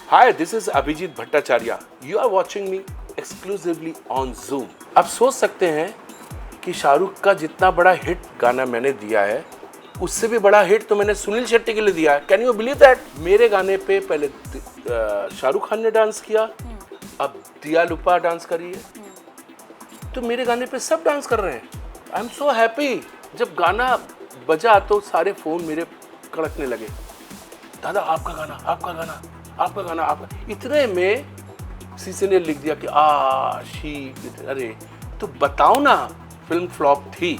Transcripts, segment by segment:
Hi, this is Abhijit Bhattacharya. You are watching me exclusively on Zoom. आप सोच सकते हैं कि शाहरुख का जितना बड़ा हिट गाना मैंने दिया है, उससे भी बड़ा हिट तो मैंने सुनील शेट्टी के लिए दिया है. Can you believe that? मेरे गाने पे पहले शाहरुख खान ने डांस किया, अब दिया लुपा डांस करी है, तो मेरे गाने पे सब डांस कर रहे हैं. आई एम सो हैप्पी. जब गाना बजा तो सारे फोन मेरे कड़कने लगे. दादा आपका गाना, आपका गाना, आपका गाना, आपका. इतने में सीसी ने लिख दिया कि अरे तो बताओ ना, फिल्म फ्लॉप थी,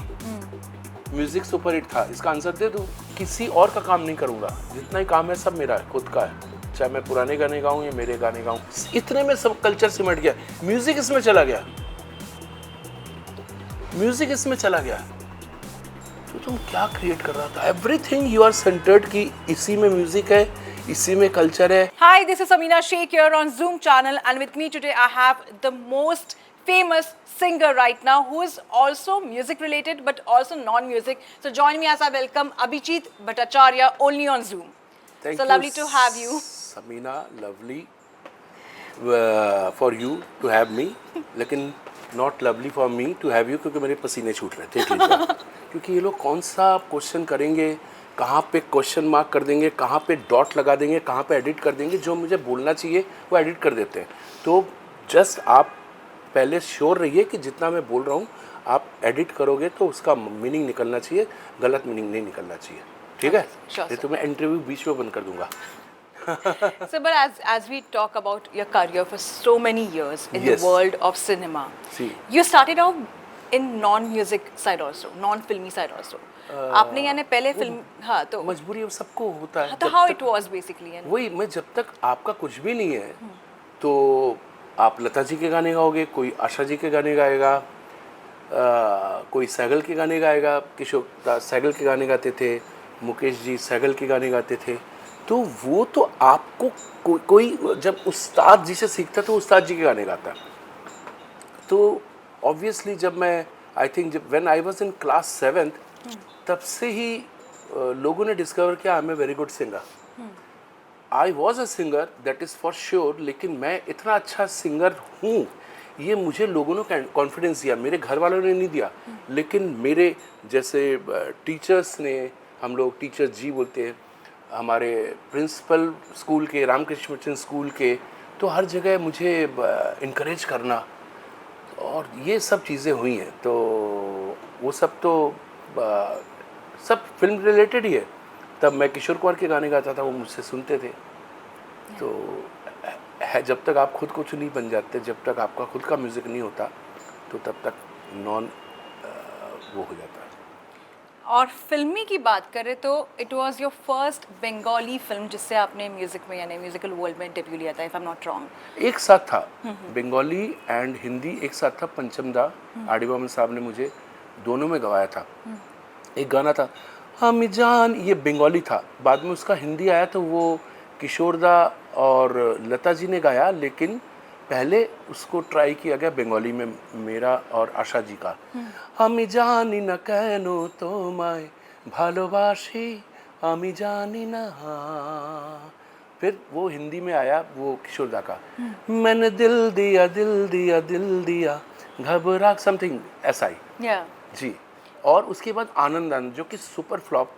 म्यूजिक सुपर हिट था. इसका आंसर दे दूं? किसी और का काम नहीं करूंगा. जितना ही काम है सब मेरा है, खुद का है. चाहे मैं पुराने गाने गाऊं या मेरे गाने गाऊं, इतने में सब कल्चर सिमट गया. म्यूजिक इसमें चला गया, म्यूजिक इसमें चला गया. तो तुम क्या क्रिएट कर रहा था? एवरीथिंग यू आर सेंटर्ड कि इसी में म्यूजिक है, इसी में कल्चर है. Hi, this is Samina Sheikh here on Zoom channel, and with me today I have the most famous singer right now who is also music related but also non-music. So join me as I welcome Abhijit Bhattacharya only on Zoom. Thank so you, lovely to have you. Samina, lovely for you to have me, लेकिन not lovely for me to have you क्योंकि मेरे पसीने छूट रहे थे. क्योंकि ये लोग कौन सा क्वेश्चन करेंगे, कहाँ पे क्वेश्चन मार्क कर देंगे, कहाँ पे डॉट लगा देंगे, कहाँ पे एडिट कर देंगे. जो मुझे बोलना चाहिए वो एडिट कर देते हैं. तो जस्ट आप पहले श्योर रहिए कि जितना मैं बोल रहा हूँ आप एडिट करोगे तो उसका मीनिंग निकलना चाहिए, गलत मीनिंग नहीं निकलना चाहिए. ठीक है? नहीं तो मैं इंटरव्यू बीच में बंद कर दूंगा. So, but as we talk about your career for so many years in Yes. the world of cinema, See. you started out in non-music side also, non-filmy side also. आपने यानी पहले फिल्म, हाँ तो मजबूरी अब सबको होता है. तो how it was basically. वही मैं, जब तक आपका कुछ भी नहीं है तो आप लता जी के गाने गाओगे, कोई आशा जी के गाने गाएगा, कोई सैगल के गाने गाएगा. किशोर सैगल के गाने गाते थे, मुकेश जी सैगल के गाने गाते थे. तो वो तो आपको कोई जब उस्ताद जी से सीखता तो उस्ताद जी के गाने गाता. तो ऑब्वियसली जब मैं आई थिंक जब when I was in class 7th तब से ही लोगों ने डिस्कवर किया I am a very good singer. I was a singer that is for sure, लेकिन मैं इतना अच्छा सिंगर हूँ ये मुझे लोगों ने कॉन्फिडेंस दिया. मेरे घर वालों ने नहीं दिया, लेकिन मेरे जैसे टीचर्स ने, हम लोग टीचर जी बोलते हैं, हमारे प्रिंसिपल स्कूल के, रामकृष्ण मिशन स्कूल के, तो हर जगह मुझे इनकरेज करना और ये सब चीज़ें हुई हैं. तो वो सब तो सब फिल्म रिलेटेड ही है. तब मैं किशोर कुमार के गाने गाता था, वो मुझसे सुनते थे. तो है, जब तक आप खुद कुछ नहीं बन जाते, जब तक आपका खुद का म्यूज़िक नहीं होता, तो तब तक नॉन वो हो जाता है. और फिल्मी की बात करें तो it was your first Bengali film जिससे आपने म्यूजिक में यानी म्यूजिकल वर्ल्ड में डेब्यू लिया था, if I am not wrong. एक साथ था, बंगाली एंड हिंदी एक साथ था. पंचमदा आर.डी. बर्मन साहब ने मुझे दोनों में गवाया था. एक गाना था हम जान, ये बंगाली था. बाद में उसका हिंदी आया तो वो किशोरदा और लता जी ने गाया, लेकिन पहले उसको ट्राई किया गया बंगाली में मेरा और आशा जी का. আমি জানি না কেন তোমায় ভালোবাসি, আমি জানি না. फिर वो हिंदी में आया वो किशोरदा का, मैंने दिल दिया दिल दिया दिल दिया घबरा समथिंग ऐसा ही. जी. और उसके बाद आनंद आनंद जो कि सुपर फ्लॉप.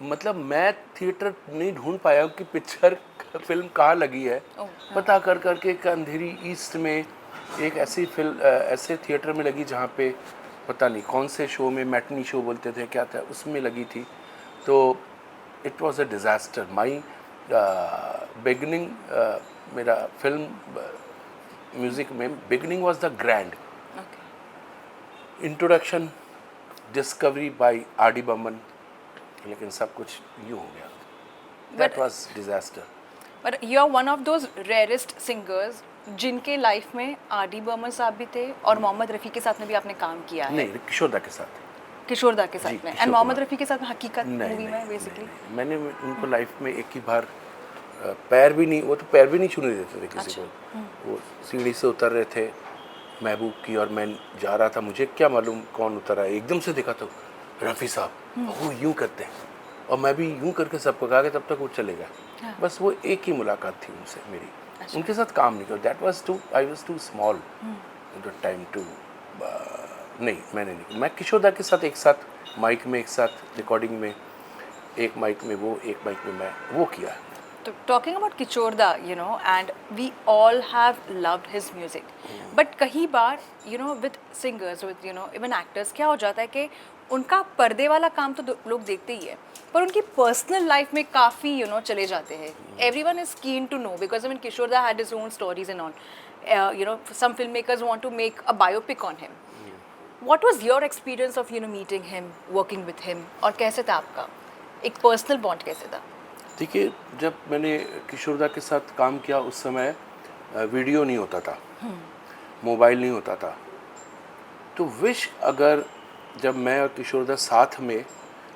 मतलब मैं थिएटर नहीं ढूंढ पाया कि पिक्चर फिल्म कहाँ लगी है. पता कर करके अंधेरी ईस्ट में एक ऐसी फिल्म ऐसे थिएटर में लगी जहाँ पे पता नहीं कौन से शो में, मैटनी शो बोलते थे क्या था, उसमें लगी थी. तो it was a disaster. My beginning, मेरा फिल्म म्यूज़िक में beginning was the grand. Introduction discovery by R D. Burman, लेकिन सब कुछ यूँ हो गया. That was disaster. But you are one of those rarest singers जिनके लाइफ में आर.डी. बर्मन साहब भी थे और मोहम्मद रफ़ी के साथ में भी आपने काम किया है. नहीं, किशोरदा के साथ. किशोरदा के साथ में एंड मोहम्मद रफ़ी के साथ हकीकत मूवी में बेसिकली. मैंने उनको लाइफ में एक ही बार पैर भी नहीं, वो तो पैर भी नहीं छूने देते थे किसी को. वो सीढ़ी से उतर रहे थे महबूब की और मैं जा रहा था, मुझे क्या मालूम कौन उतरा है, एकदम से देखा तो रफ़ी साहब. वो यूं करते हैं और मैं भी यूं करके सबको कहा कि तब तक वो चले गए। बस वो एक ही मुलाकात थी उनसे मेरी, उनके साथ काम नहीं किया। That was too, I was too small at the time too, नहीं मैंने नहीं। मैं किशोर दा के साथ एक साथ माइक में, एक साथ रिकॉर्डिंग में, एक माइक में वो, एक माइक में मैं, वो किया है। So talking about Kishore Da, you know, and we all have loved his music. But कई बार, you know, with singers, with you know, even actors, क्या हो जाता है कि उनका पर्दे वाला काम तो लोग देखते ही है, पर उनकी पर्सनल लाइफ में काफ़ी you know चले जाते हैं. Everyone is keen to know because I mean Kishore Da had his own stories and all. You know, some filmmakers want to make a biopic on him. What was your experience of you know meeting him, working with him, और कैसे था आपका एक personal bond कैसे था? देखिए, जब मैंने किशोर दा के साथ काम किया उस समय वीडियो नहीं होता था, मोबाइल नहीं होता था। तो विश अगर जब मैं और किशोर दा साथ में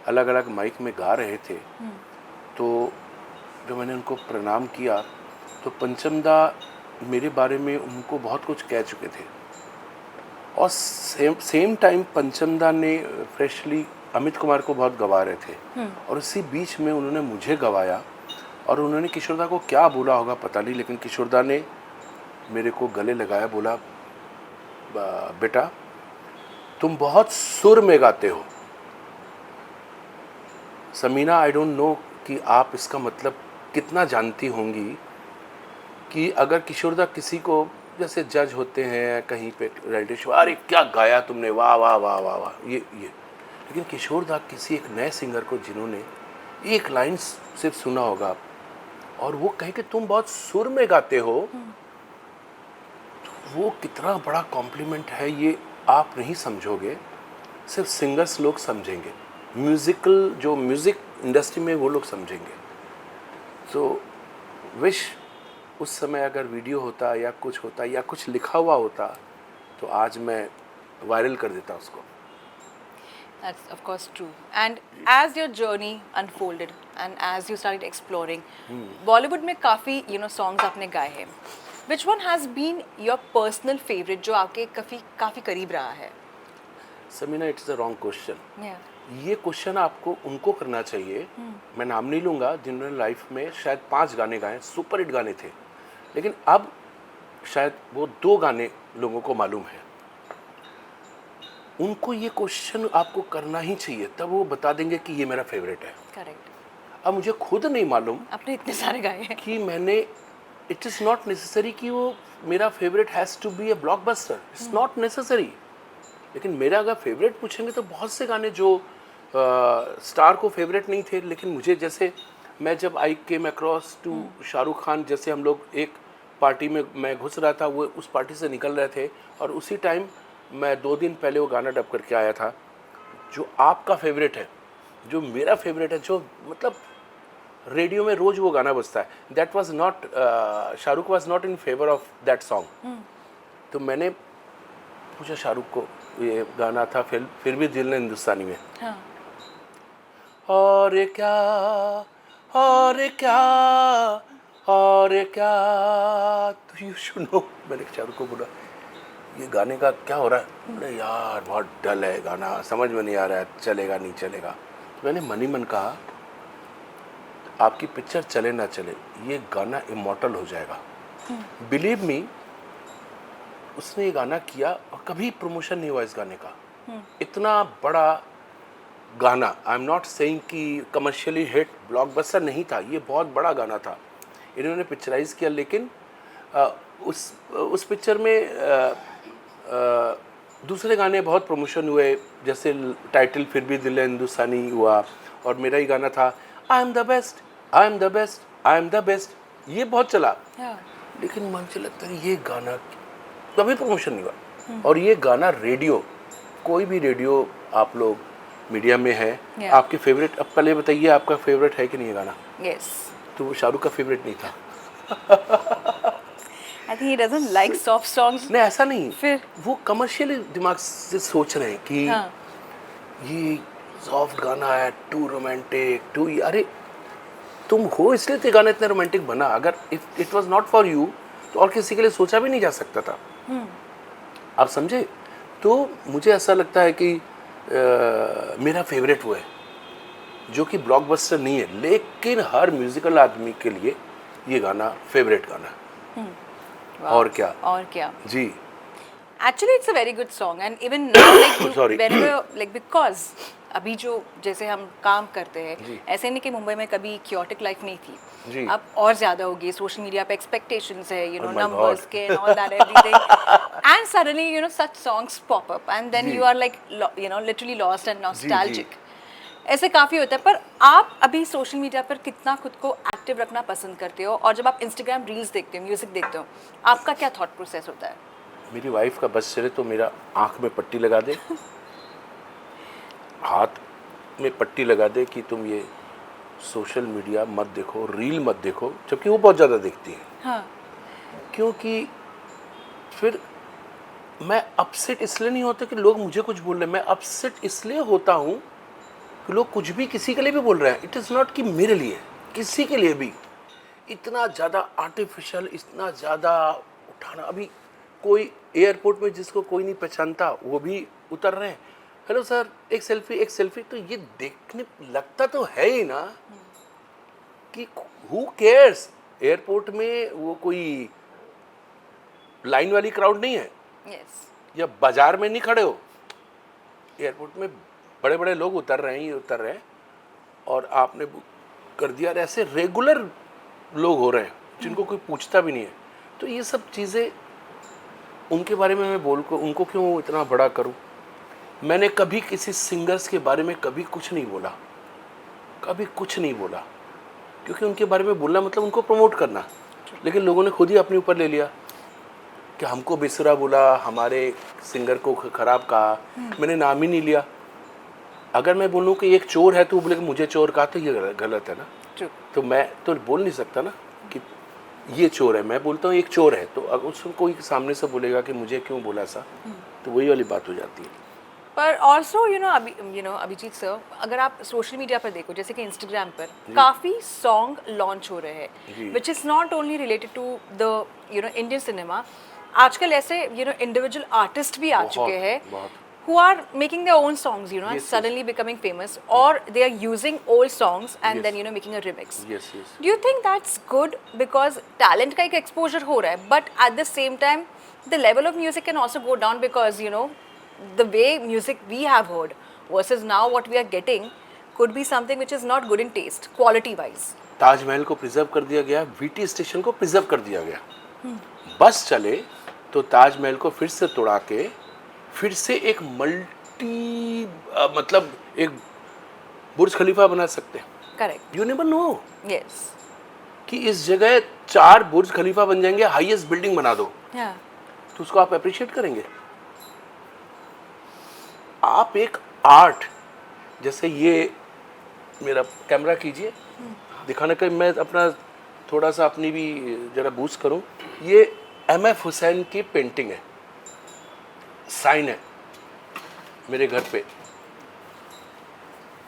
अलग अलग माइक में गा रहे थे, तो जब मैंने उनको प्रणाम किया तो पंचम दा मेरे बारे में उनको बहुत कुछ कह चुके थे। और सेम टाइम पंचम दा ने फ्रेशली अमित कुमार को बहुत गवा रहे थे, और उसी बीच में उन्होंने मुझे गवाया। और उन्होंने किशोर दा को क्या बोला होगा पता नहीं, लेकिन किशोर दा ने मेरे को गले लगाया, बोला बेटा तुम बहुत सुर में गाते हो। समीना, आई डोंट नो कि आप इसका मतलब कितना जानती होंगी कि अगर किशोर दा किसी को, जैसे जज होते हैं कहीं पे रियलिटी शो, अरे क्या गाया तुमने, वाह वाह वाह वाह वाह, ये, लेकिन किशोर दा किसी एक नए सिंगर को जिन्होंने एक लाइन सिर्फ सुना होगा और वो कहे कि तुम बहुत सुर में गाते हो, तो वो कितना बड़ा कॉम्प्लीमेंट है, ये आप नहीं समझोगे, सिर्फ सिंगर्स लोग समझेंगे, म्यूज़िकल जो म्यूज़िक इंडस्ट्री में वो लोग समझेंगे। तो विश उस समय अगर वीडियो होता या कुछ होता या कुछ लिखा हुआ होता तो आज मैं वायरल कर देता उसको। That's of course true. And as your journey unfolded and as you started exploring, Bollywood में काफ़ी you know songs आपने गाए हैं. Which one has been your personal favorite जो आपके काफ़ी करीब रहा है? Samina, it's a wrong question. Yeah. ये क्वेश्चन आपको उनको करना चाहिए। मैं नाम नहीं लूँगा जिन्होंने लाइफ में शायद 5 गाने गाए, सुपर हिट गाने थे, लेकिन अब शायद वो 2 गाने लोगों को मालूम है। उनको ये क्वेश्चन आपको करना ही चाहिए, तब वो बता देंगे कि ये मेरा फेवरेट है। Correct. अब मुझे खुद नहीं मालूम आपने इतने सारे गाए हैं। कि मैंने, इट इज़ नॉट नेसेसरी कि वो मेरा favourite has to be a blockbuster, it's not necessary. लेकिन मेरा अगर फेवरेट पूछेंगे तो बहुत से गाने जो स्टार को फेवरेट नहीं थे, लेकिन मुझे, जैसे मैं जब I came across to Shahrukh Khan, जैसे हम लोग एक पार्टी में मैं घुस रहा था, वो उस पार्टी से निकल रहे थे, और उसी टाइम मैं 2 दिन पहले वो गाना डब करके आया था जो आपका फेवरेट है, जो मेरा फेवरेट है, जो मतलब रेडियो में रोज़ वो गाना बजता है। That was not, Shahrukh was not in favour of that song. तो मैंने पूछा शाहरुख को, ये गाना था फिर भी दिल ने हिंदुस्तानी में, हाँ. और क्या, और क्या, और क्या, तो यू सुनो। मैंने शाहरुख को बोला ये गाने का क्या हो रहा है? बोले यार बहुत डल है गाना, समझ में नहीं आ रहा है, चलेगा नहीं चलेगा। तो मैंने मन ही मन कहा आपकी पिक्चर चले ना चले, ये गाना इमॉर्टल हो जाएगा। बिलीव मी, उसने ये गाना किया और कभी प्रमोशन नहीं हुआ इस गाने का। इतना बड़ा गाना, आई एम नॉट सेइंग कि कमर्शियली हिट ब्लॉकबस्टर नहीं था, ये बहुत बड़ा गाना था। इन्होंने पिक्चराइज किया, लेकिन उस पिक्चर में दूसरे गाने बहुत प्रमोशन हुए, जैसे टाइटल फिर भी दिल हिंदुस्तानी हुआ, और मेरा ही गाना था I am the best, I am the best, I am the best, ये बहुत चला। लेकिन मन से लगता है ये गाना कभी प्रमोशन नहीं हुआ। और ये गाना रेडियो, कोई भी रेडियो आप लोग मीडिया में है, आपके फेवरेट, अब पहले बताइए आपका फेवरेट है कि नहीं ये गाना? Yes. तो वो शाहरुख का फेवरेट नहीं था। I think he doesn't like soft songs. नहीं, ऐसा नहीं, फिर वो कमर्शियली दिमाग से सोच रहे हैं कि हाँ. ये सॉफ्ट गाना है, टू रोमांटिक, टू, अरे तुम हो इसलिए तो गाना इतना रोमांटिक बना। अगर it was not for you तो और किसी के लिए सोचा भी नहीं जा सकता था। आप समझे? तो मुझे ऐसा लगता है कि मेरा फेवरेट वो है, जो कि ब्लॉकबस्टर नहीं है, लेकिन हर म्यूजिकल आदमी के लिए ये गाना फेवरेट गाना है। और क्या जी। Actually, it's a very good song, and even now, like you, Sorry. whenever, like because अभी जो जैसे हम काम करते हैं, जी। ऐसे नहीं कि मुंबई में कभी chaotic लाइफ नहीं थी, जी। अब और ज्यादा होगी, सोशल मीडिया पे expectations है, you know, Oh my numbers God. के and all that everything, and suddenly you know such songs pop up, and then जी। you are like you know literally lost and जी। nostalgic. ऐसे काफ़ी होता है, पर आप अभी सोशल मीडिया पर कितना खुद को एक्टिव रखना पसंद करते हो, और जब आप इंस्टाग्राम रील्स देखते हो, म्यूजिक देखते हो, आपका क्या थॉट प्रोसेस होता है? मेरी वाइफ का बस चले तो मेरा आँख में पट्टी लगा दे, हाथ में पट्टी लगा दे कि तुम ये सोशल मीडिया मत देखो, रील मत देखो, जबकि वो बहुत ज़्यादा देखती है। हाँ। क्योंकि फिर मैं अपसेट इसलिए नहीं होता कि लोग मुझे कुछ बोल रहे हैं, मैं अपसेट इसलिए होता हूँ कि लोग कुछ भी किसी के लिए भी बोल रहे हैं। इट इज़ नॉट कि मेरे लिए, किसी के लिए भी इतना ज़्यादा आर्टिफिशियल, इतना ज़्यादा उठाना। अभी कोई एयरपोर्ट में जिसको कोई नहीं पहचानता वो भी उतर रहे हैं, हेलो सर एक सेल्फी, तो ये देखने लगता तो है ही ना कि हु केयर्स। एयरपोर्ट में वो कोई लाइन वाली क्राउड नहीं है, Yes. या बाजार में नहीं खड़े हो, एयरपोर्ट में बड़े बड़े लोग उतर रहे हैं और आपने बुक कर दिया। और ऐसे रेगुलर लोग हो रहे हैं जिनको कोई पूछता भी नहीं है। तो ये सब चीज़ें उनके बारे में मैं उनको क्यों इतना बड़ा करूं। मैंने कभी किसी सिंगर्स के बारे में कभी कुछ नहीं बोला, क्योंकि उनके बारे में बोलना मतलब उनको प्रमोट करना। लेकिन लोगों ने खुद ही अपने ऊपर ले लिया कि हमको बेसुरा बोला, हमारे सिंगर को खराब कहा। मैंने नाम ही नहीं लिया। अगर मैं बोलूँ कि एक चोर है तो वो बोले कि मुझे चोर कहा, तो ये गलत है ना। True. तो मैं तो बोल नहीं सकता ना कि ये चोर है, मैं बोलता हूँ एक चोर है। तो अगर उसको कोई सामने से बोलेगा कि मुझे क्यों बोला सा, तो वही वाली बात हो जाती है। पर ऑल्सो अभिजीत सर, अगर आप सोशल मीडिया पर देखो, जैसे कि इंस्टाग्राम पर काफ़ी सॉन्ग लॉन्च हो रहे हैं which is not only related to the Indian cinema. आजकल ऐसे इंडिविजुअल आर्टिस्ट भी आ चुके हैं who are making their own songs, and Yes, suddenly becoming famous, or they are using old songs and then making a remix. Yes. Do you think that's good because talent का एक exposure हो रहा है, but at the same time the level of music can also go down because the way music we have heard versus now what we are getting could be something which is not good in taste quality wise. Taj Mahal को preserve कर दिया गया, VT station को preserve कर दिया गया। बस चले तो ताजमहल को फिर से तोड़ा के फिर से एक मतलब एक बुर्ज खलीफा बना सकते हैं। Correct. You never know Yes. कि इस जगह 4 बुर्ज खलीफा बन जाएंगे, हाईएस्ट बिल्डिंग बना दो, Yeah. तो उसको आप अप्रिशिएट करेंगे। आप एक आर्ट, जैसे ये मेरा कैमरा कीजिए, दिखाने का मैं अपना थोड़ा सा अपनी भी जरा बूस्ट करूं। ये एम.एफ. हुसैन की पेंटिंग है, साइन है मेरे घर पे,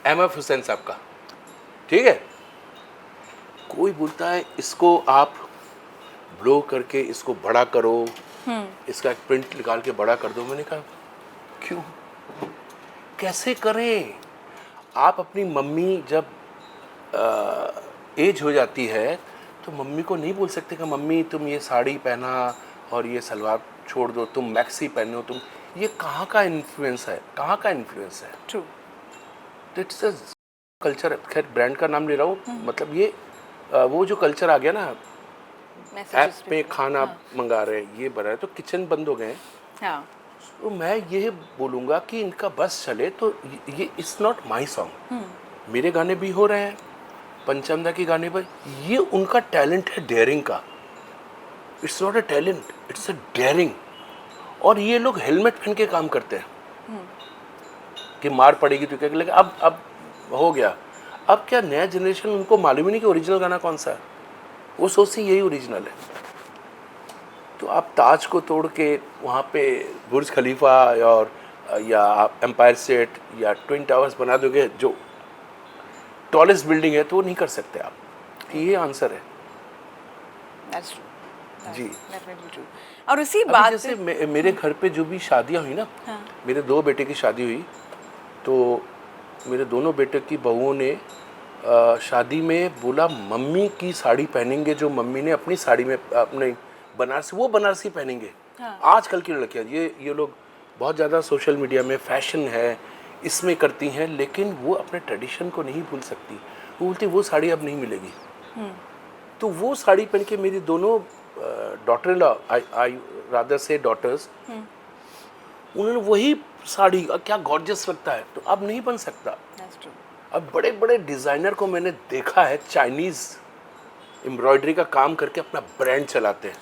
एम.एफ. हुसैन साहब का, ठीक है। कोई बोलता है इसको आप ब्लो करके इसको बड़ा करो, इसका एक प्रिंट निकाल के बड़ा कर दो। मैंने कहा क्यों, कैसे करें। आप अपनी मम्मी जब एज हो जाती है तो मम्मी को नहीं बोल सकते कि मम्मी तुम ये साड़ी पहना और ये सलवार छोड़ दो, तुम मैक्सी पहनो, तुम ये कहाँ का इन्फ्लुएंस है, True. It's a culture. खैर ब्रांड का नाम ले रहा हूँ, मतलब ये वो जो कल्चर आ गया ना, ऐप पे खाना मंगा रहे हैं, ये बना है तो किचन बंद हो गए हैं। हाँ. तो मैं ये बोलूँगा कि इनका बस चले तो ये इट्स नॉट माई सॉन्ग। मेरे गाने भी हो रहे हैं, पंचमदा के गाने पर, ये उनका टैलेंट है डेयरिंग का। It's not a talent, it's a dairying. और ये लोग हेलमेट पहन के काम करते हैं कि मार पड़ेगी तो क्या, लेकिन अब हो गया। अब क्या नया जनरेशन, उनको मालूम ही नहीं कि ओरिजिनल गाना कौन सा है, वो सोचती यही ओरिजिनल है। तो आप ताज को तोड़ के वहाँ पे बुर्ज खलीफा और या आप एम्पायर स्टेट या ट्विन टावर्स बना दोगे जो टॉलेस्ट बिल्डिंग है, तो वो नहीं कर सकते आप। ये आंसर है। That's true. That's ji. definitely true. और उसी अभी बात जैसे मेरे घर पे जो भी शादियाँ हुई ना, मेरे 2 बेटे की शादी हुई, तो मेरे दोनों बेटे की बहुओं ने शादी में बोला मम्मी की साड़ी पहनेंगे, जो मम्मी ने अपनी साड़ी में अपने बनारसी, वो बनारसी पहनेंगे। हाँ। आजकल की लड़कियां ये लोग बहुत ज़्यादा सोशल मीडिया में फैशन है इसमें करती हैं, लेकिन वो अपने ट्रेडिशन को नहीं भूल सकती। वो बोलती वो साड़ी अब नहीं मिलेगी। तो वो साड़ी पहन के मेरी दोनों daughter in law, I rather से डॉटर्स, उन्होंने वही साड़ी क्या गॉर्जियस लगता है, तो अब नहीं बन सकता। That's true. अब बड़े बड़े डिज़ाइनर को मैंने देखा है चाइनीज़ एम्ब्रॉयडरी का काम करके अपना ब्रांड चलाते हैं,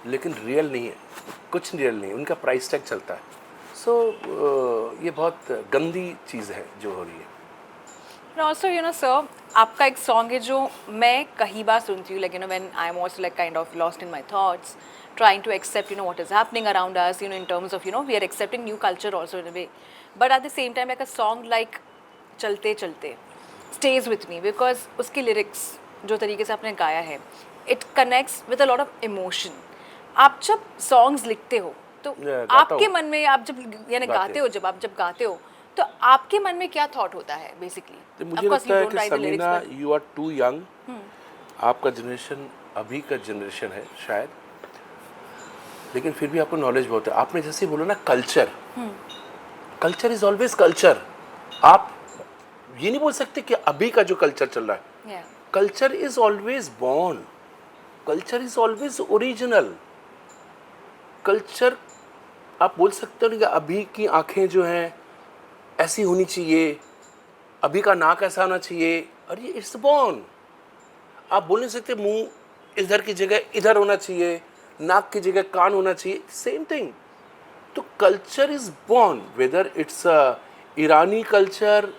लेकिन रियल नहीं है, कुछ रियल नहीं, उनका प्राइस टैग चलता है। सो ये बहुत गंदी चीज़ है जो हो रही है। And also, you know, sir, आपका एक सॉन्ग है जो मैं कई बार सुनती हूँ, like, you know, when I'm also like kind of lost in my thoughts, trying to accept, you know, what is happening around us, you know, in terms of, you know, we are accepting new culture also in a way. But at the same time, like a song like चलते चलते stays with me because उसके lyrics जो तरीके से आपने गाया है, it connects with a lot of emotion. आप जब songs लिखते हो तो गाता आपके हूँ। मन में आप जब यानी गाते हो, जब आप गाते हो तो आपके मन में क्या थॉट होता है बेसिकली? तो मुझे लगता है कि Samina, you are too young, आपका जनरेशन अभी का जनरेशन है शायद, लेकिन फिर भी आपको नॉलेज बहुत है। आपने जैसे बोला ना culture, culture is always culture. आप ये नहीं बोल सकते कि अभी का जो कल्चर चल रहा है, culture is always born, culture is always original. Culture आप बोल सकते हो कि अभी की आंखें जो हैं ऐसी होनी चाहिए, अभी का नाक ऐसा होना चाहिए, और ये इट्स बॉर्न। आप बोल नहीं सकते मुंह इधर की जगह इधर होना चाहिए, नाक की जगह कान होना चाहिए, सेम थिंग। तो culture is born, whether it's Irani culture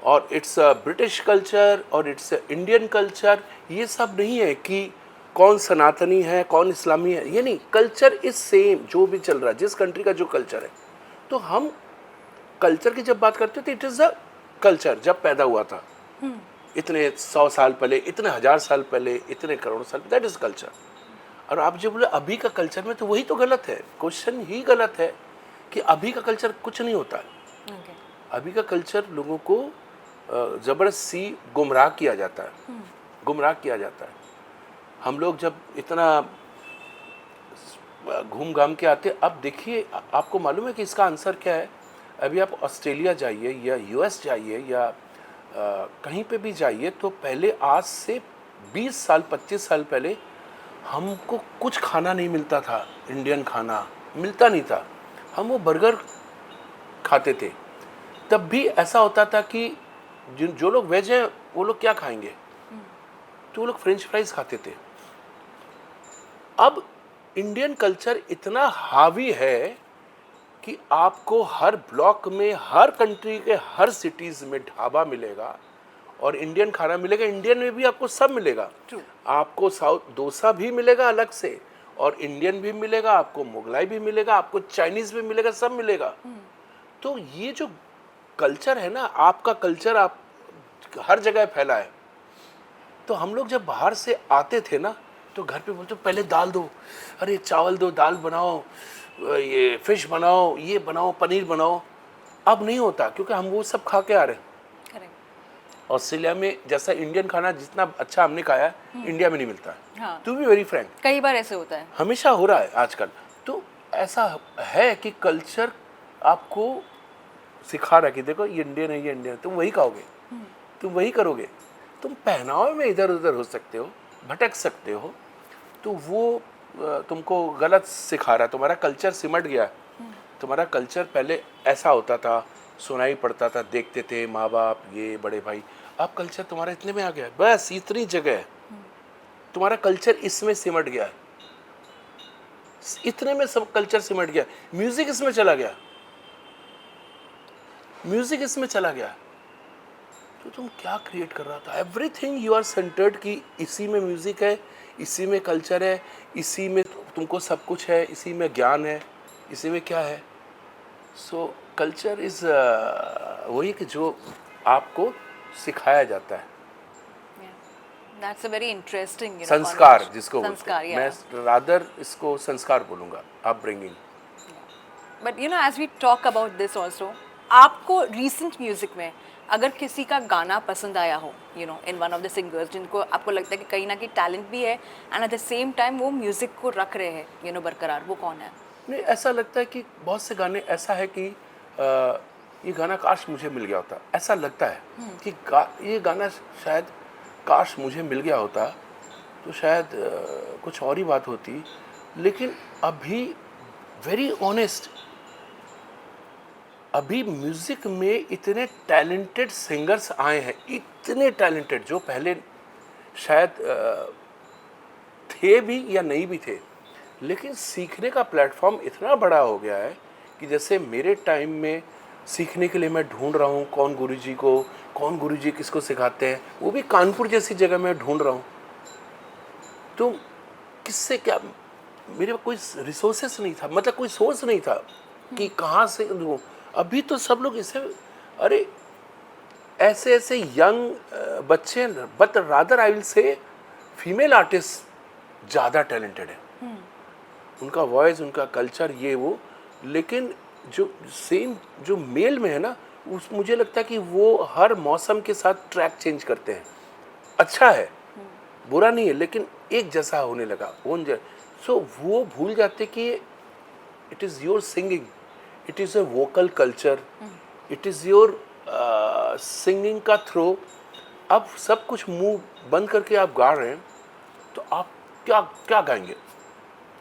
और इट्स ब्रिटिश कल्चर और इट्स इंडियन कल्चर, ये सब नहीं है कि कौन सनातनी है कौन इस्लामी है, ये नहीं। कल्चर इज सेम, जो भी चल रहा है जिस कंट्री का जो कल्चर है। तो हम कल्चर की जब बात करते हैं तो इट इज़ अ कल्चर जब पैदा हुआ था, इतने 100 साल पहले, इतने 1000 साल पहले, इतने करोड़ साल, दैट इज़ कल्चर। और आप जो बोले अभी का कल्चर में, तो वही तो गलत है, क्वेश्चन ही गलत है कि अभी का कल्चर कुछ नहीं होता है। अभी का कल्चर लोगों को ज़बरदस्ती गुमराह किया जाता है, गुमराह किया जाता है। हम लोग जब इतना घूम घाम के आते, अब देखिए आपको मालूम है कि इसका आंसर क्या है। अभी आप ऑस्ट्रेलिया जाइए या यूएस जाइए या कहीं पे भी जाइए, तो पहले आज से 20 साल 25 साल पहले हमको कुछ खाना नहीं मिलता था, इंडियन खाना मिलता नहीं था, हम वो बर्गर खाते थे। तब भी ऐसा होता था कि जो लोग वेज हैं वो लोग क्या खाएंगे, तो वो लोग फ्रेंच फ्राइज खाते थे। अब इंडियन कल्चर इतना हावी है कि आपको हर ब्लॉक में, हर कंट्री के हर सिटीज़ में ढाबा मिलेगा और इंडियन खाना मिलेगा। इंडियन में भी आपको सब मिलेगा। आपको साउथ डोसा भी मिलेगा अलग से, और इंडियन भी मिलेगा, आपको मुगलाई भी मिलेगा, आपको चाइनीज़ भी मिलेगा, सब मिलेगा। तो ये जो कल्चर है ना, आपका कल्चर आप हर जगह फैला है। तो हम लोग जब बाहर से आते थे ना, तो घर पे बोलते पहले दाल दो, अरे चावल दो, दाल बनाओ, ये फिश बनाओ, ये बनाओ, पनीर बनाओ। अब नहीं होता, क्योंकि हम वो सब खा के आ रहे हैं। ऑस्ट्रेलिया में जैसा इंडियन खाना जितना अच्छा हमने खाया है, इंडिया में नहीं मिलता है। हाँ। टू बी वेरी फ्रैंक, कई बार ऐसे होता है, हमेशा हो रहा है आजकल। तो ऐसा है कि कल्चर आपको सिखा रहा है कि देखो ये इंडियन है, ये इंडियन है, तुम वही खाओगे, तुम वही करोगे। तुम पहनावे में इधर उधर हो सकते हो, भटक सकते हो, तो वो तुमको गलत सिखा रहा है। तुम्हारा कल्चर सिमट गया। तुम्हारा कल्चर पहले ऐसा होता था, सुनाई पड़ता था, देखते थे माँ बाप, ये बड़े भाई। अब कल्चर तुम्हारा इतने में आ गया है, बस इतनी जगह है, तुम्हारा कल्चर इसमें सिमट गया है, इतने में सब कल्चर सिमट गया। म्यूजिक इसमें चला गया, म्यूजिक इसमें चला गया। तो तुम क्या क्रिएट कर रहा था? एवरीथिंग यू आर सेंटर्ड कि इसी में म्यूजिक है, इसी में कल्चर है, इसी में तुमको सब कुछ है, इसी में ज्ञान है, इसी में क्या है। सो कल्चर इज वही कि जो आपको सिखाया जाता है। That's a very interesting, you know, संस्कार conversation. जिसको बोलते संस्कार, हैं, मैं रादर इसको संस्कार बोलूँगा, upbringing. But you know, as we talk about this also, आपको recent music में अगर किसी का गाना पसंद आया हो you know in one of the singers जिनको आपको लगता है कि कहीं ना कहीं टैलेंट भी है and at the same time वो म्यूजिक को रख रहे हैं यू नो बरकरार, वो कौन है? नहीं, ऐसा लगता है कि बहुत से गाने ऐसा है कि ये गाना काश मुझे मिल गया होता, ऐसा लगता है कि ये गाना शायद काश मुझे मिल गया होता तो शायद कुछ और ही बात होती। लेकिन अभी वेरी ऑनेस्ट, अभी म्यूज़िक में इतने टैलेंटेड सिंगर्स आए हैं, इतने टैलेंटेड, जो पहले शायद थे भी या नहीं भी थे, लेकिन सीखने का प्लेटफॉर्म इतना बड़ा हो गया है कि जैसे मेरे टाइम में सीखने के लिए मैं ढूंढ रहा हूँ कौन गुरुजी को, कौन गुरुजी किसको सिखाते हैं, वो भी कानपुर जैसी जगह में ढूंढ रहा हूँ। तो किससे क्या, मेरे पास कोई रिसोर्सेस नहीं था, मतलब कोई सोर्स नहीं था कि कहाँ से दूँ। अभी तो सब लोग इसे, अरे ऐसे ऐसे यंग बच्चे, but rather I will say female artist ज़्यादा टैलेंटेड है, उनका वॉइस, उनका कल्चर, ये वो। लेकिन जो सेम जो मेल में है ना, उस मुझे लगता है कि वो हर मौसम के साथ ट्रैक चेंज करते हैं। अच्छा है, बुरा नहीं है, लेकिन एक जैसा होने लगा सो वो भूल जाते कि it is your singing, it is a vocal culture, it is your singing का थ्रो। अब सब कुछ मुंह बंद करके आप गा रहे हैं तो आप क्या क्या गाएंगे?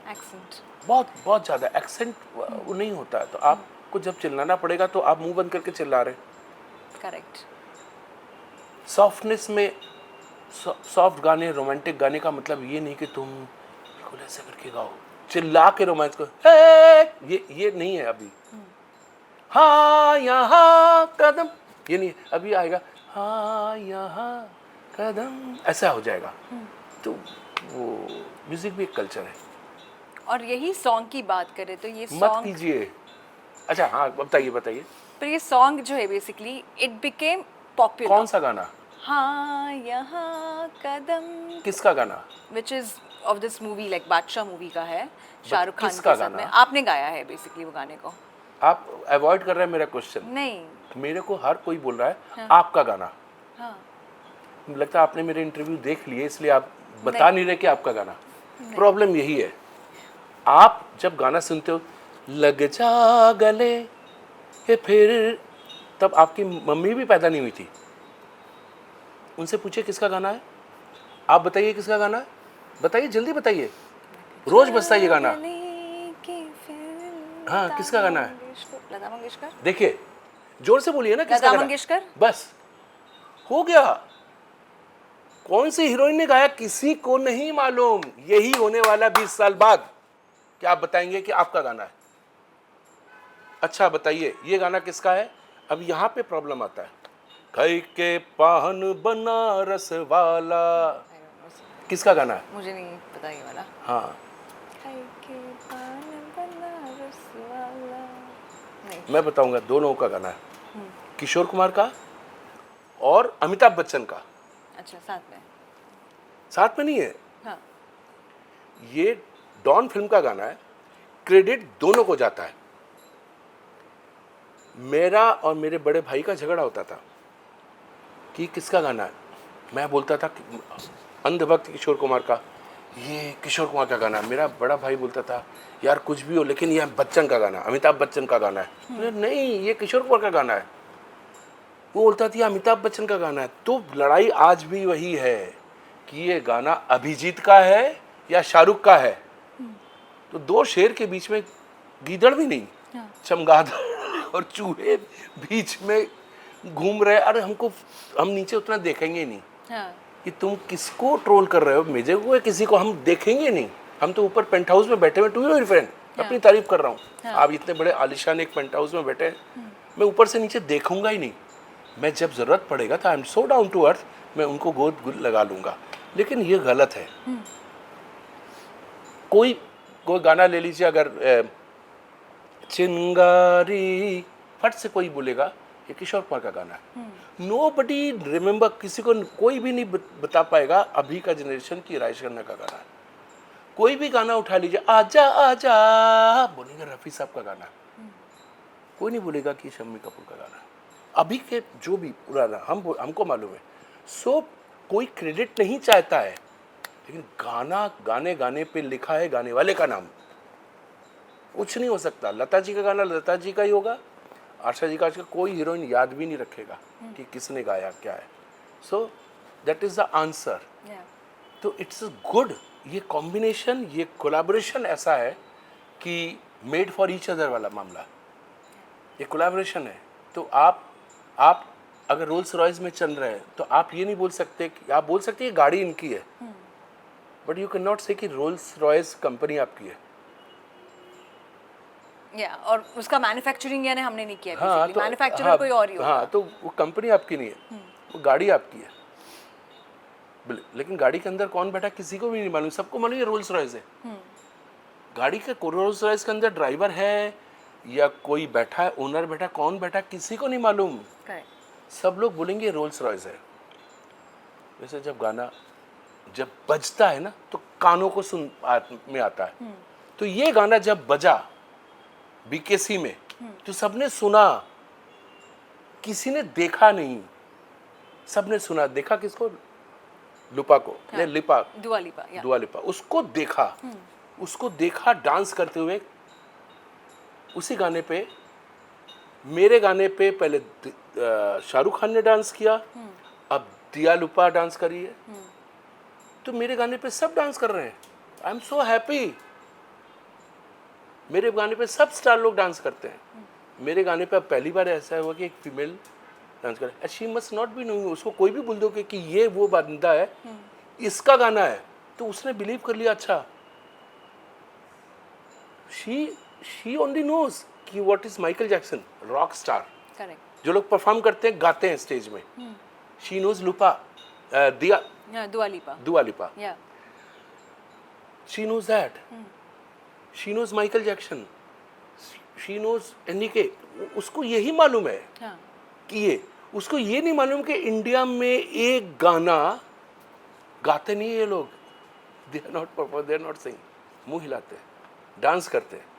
एक्सेंट, बहुत बहुत ज़्यादा एक्सेंट वो नहीं होता है, तो आपको जब चिल्लाना पड़ेगा तो आप मुंह बंद करके चिल्ला रहे हैं। करेक्ट। सॉफ्टनेस में, सॉफ्ट गाने, रोमांटिक गाने का मतलब ये नहीं कि तुम बिल्कुल ऐसे करके गाओ, चिल्ला के रोमांस को, हे ये नहीं है अभी। हाँ यहाँ कदम, ये नहीं है अभी, आएगा हाँ यहाँ कदम, ऐसा हो जाएगा। तो वो म्यूजिक भी एक कल्चर है। और यही सॉन्ग की बात करें तो ये मत सॉन्ग, कीजिए। अच्छा हाँ, बताइए बताइए, पर ये सॉन्ग जो है बेसिकली इट बिकेम पॉपुलर। कौन सा गाना, हाँ यहाँ कदम, किसका गाना? Which is of this movie, like बादशाह मूवी का है, शाहरुख खान किसका के साथ गाना? में आपने गाया है बेसिकली वो गाने को। आप अवॉइड कर रहे हैं मेरा क्वेश्चन। नहीं। मेरे को हर कोई बोल रहा है हाँ। आपका गाना। हाँ। लगता है आपने मेरे इंटरव्यू देख लिए इसलिए आप बता नहीं रहे कि आपका गाना। प्रॉब्लम यही है, आप जब गाना सुनते हो लग जा गले ये फिर, तब आपकी मम्मी भी पैदा नहीं हुई थी। उनसे पूछिए किसका गाना है, आप बताइए किसका गाना है, बताइए जल्दी बताइए, रोज बजता है ये गाना। हाँ, किसका गाना है? लता मंगेशकर। देखिए जोर से बोलिए ना, किसका लता गाना? मंगेशकर। बस हो गया। कौन सी हीरोइन ने गाया किसी को नहीं मालूम, यही होने वाला 20 साल बाद। क्या आप बताएंगे कि आपका गाना है? अच्छा बताइए ये गाना किसका है? अब यहाँ पे प्रॉब्लम आता है, खई के पान बनारस वाला, किसका गाना है? मुझे नहीं पता ये वाला। हाँ, खाई के पान बनारस वाला। नहीं। मैं बताऊंगा, दोनों का गाना है, किशोर कुमार का और अमिताभ बच्चन का। अच्छा, साथ में? साथ में नहीं है, हाँ। ये डॉन फिल्म का गाना है, क्रेडिट दोनों को जाता है। मेरा और मेरे बड़े भाई का झगड़ा होता था कि किसका गाना है। मैं बोलता था अंधभक्त किशोर कुमार का, ये किशोर कुमार का गाना है। मेरा बड़ा भाई बोलता था यार कुछ भी हो लेकिन ये बच्चन का गाना, अमिताभ बच्चन का गाना है। नहीं, ये किशोर कुमार का गाना है। वो बोलता था अमिताभ बच्चन का गाना है। तो लड़ाई आज भी वही है कि ये गाना अभिजीत का है या शाहरुख का है। तो दो शेर के बीच में गीदड़ भी नहीं, चमगादड़ और चूहे बीच में घूम रहे। अरे हम नीचे उतना देखेंगे नहीं। हाँ। कि तुम किसको ट्रोल कर रहे हो, मुझे को किसी को हम देखेंगे नहीं। हम तो ऊपर पेंट हाउस में बैठे हुए, टू योर फ्रेंड अपनी तारीफ कर रहा हूँ। आप इतने बड़े आलिशान एक पेंट हाउस में बैठे हैं, मैं ऊपर से नीचे देखूंगा ही नहीं। मैं जब जरूरत पड़ेगा तो I am so down to earth, मैं उनको गोद लगा लूंगा। लेकिन ये गलत है। कोई गाना ले लीजिए, अगर चिंगारी फट से कोई बोलेगा ये किशोर कुमार का गाना है, नोबडी रिमेंबर, किसी को कोई भी नहीं बता पाएगा अभी का जनरेशन की राजेश खन्ना का गाना है। कोई भी गाना उठा लीजिए, आजा आजा बोलेंगे रफ़ी साहब का गाना, कोई नहीं बोलेगा कि शम्मी कपूर का गाना। अभी के जो भी पुराना हमको मालूम है, सो कोई क्रेडिट नहीं चाहता है, लेकिन गाना गाने पे लिखा है गाने वाले का नाम। कुछ नहीं हो सकता, लता जी का गाना लता जी का ही होगा, आशा जी का आज का कोई हीरोइन याद भी नहीं रखेगा कि किसने गाया क्या है। So that is the answer. तो इट्स गुड, ये कॉम्बिनेशन, ये कोलैबोरेशन ऐसा है कि मेड फॉर ईच अदर वाला मामला, ये कोलैबोरेशन है। तो आप अगर रोल्स रॉयस में चल रहे हैं तो आप ये नहीं बोल सकते कि, आप बोल सकते हैं गाड़ी इनकी है, बट यू कैन नॉट से कि रोल्स रॉयस कंपनी आपकी है। और उसका मैन्युफैक्चरिंग यानी हमने नहीं किया, हाँ, तो मैन्युफैक्चरर कोई और ही होगा। हाँ, तो वो कंपनी आपकी नहीं है, वो गाड़ी आपकी है। लेकिन गाड़ी के अंदर कौन बैठा किसी को भी नहीं मालूम, सबको मालूम है रोल्स रॉयस है। गाड़ी के रोल्स रॉयस के अंदर ड्राइवर है या कोई बैठा है, ओनर बैठा, कौन बैठा किसी को नहीं मालूम। सब लोग बोलेंगे रोल्स रॉयस है। वैसे जब गाना जब बजता है ना तो कानों को सुन में आता है। तो ये गाना जब बजा बीकेसी में तो सबने सुना, किसी ने देखा नहीं, सबने सुना। देखा किसको? लुपा को, हाँ, लिपा, दुआ लिपा, दुआ लिपा, उसको देखा, उसको देखा डांस करते हुए उसी गाने पे। मेरे गाने पे पहले शाहरुख खान ने डांस किया, अब दिया लुपा डांस करी है, तो मेरे गाने पे सब डांस कर रहे हैं। आई एम सो हैप्पी। मेरे गाने पे सब स्टार लोग डांस करते हैं। मेरे गाने पे अब पहली बार ऐसा हुआ कि एक फीमेल डांस करे। She must not be knowing, उसको कोई भी बोल दो कि ये वो बंदा है, इसका गाना है, तो उसने बिलीव कर लिया। अच्छा, शी ओनली नोज कि what is Michael Jackson, rock star. Correct. जो लोग परफॉर्म करते हैं, गाते हैं स्टेज में, शी नोज लुपा, दुआ Lipa, Dua Lipa, she knows that, she knows Michael Jackson, she knows एनिके। उसको यही मालूम है कि ये, उसको ये नहीं मालूम कि इंडिया में एक गाना गाते नहीं ये लोग, they are not perform, they are not sing, मुंह हिलाते हैं, डांस करते हैं।